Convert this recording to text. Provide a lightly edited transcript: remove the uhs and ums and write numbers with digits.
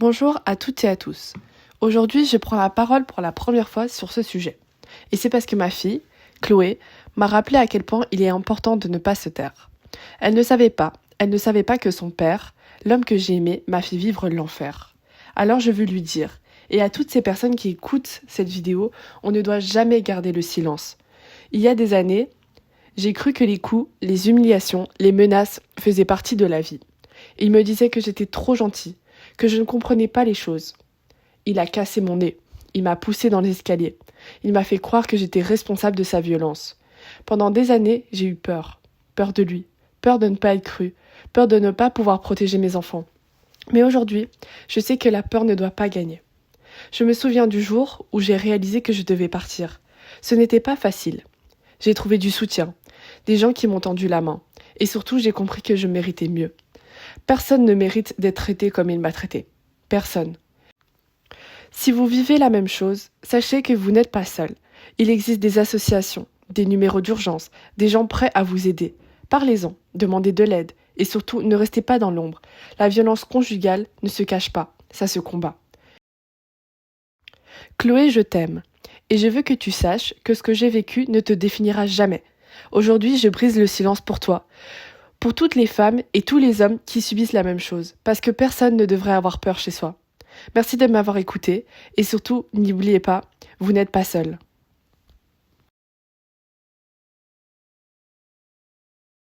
Bonjour à toutes et à tous. Aujourd'hui, je prends la parole pour la première fois sur ce sujet. Et c'est parce que ma fille, Chloé, m'a rappelé à quel point il est important de ne pas se taire. Elle ne savait pas que son père, l'homme que j'ai aimé, m'a fait vivre l'enfer. Alors je veux lui dire, et à toutes ces personnes qui écoutent cette vidéo, on ne doit jamais garder le silence. Il y a des années, j'ai cru que les coups, les humiliations, les menaces faisaient partie de la vie. Il me disait que j'étais trop gentille, que je ne comprenais pas les choses. Il a cassé mon nez. Il m'a poussé dans l'escalier. Il m'a fait croire que j'étais responsable de sa violence. Pendant des années, j'ai eu peur. Peur de lui. Peur de ne pas être crue. Peur de ne pas pouvoir protéger mes enfants. Mais aujourd'hui, je sais que la peur ne doit pas gagner. Je me souviens du jour où j'ai réalisé que je devais partir. Ce n'était pas facile. J'ai trouvé du soutien, des gens qui m'ont tendu la main. Et surtout, j'ai compris que je méritais mieux. Personne ne mérite d'être traité comme il m'a traité. Personne. Si vous vivez la même chose, sachez que vous n'êtes pas seul. Il existe des associations, des numéros d'urgence, des gens prêts à vous aider. Parlez-en, demandez de l'aide et surtout ne restez pas dans l'ombre. La violence conjugale ne se cache pas, ça se combat. Chloé, je t'aime et je veux que tu saches que ce que j'ai vécu ne te définira jamais. Aujourd'hui, je brise le silence pour toi, pour toutes les femmes et tous les hommes qui subissent la même chose, parce que personne ne devrait avoir peur chez soi. Merci de m'avoir écouté et surtout, n'oubliez pas, vous n'êtes pas seul.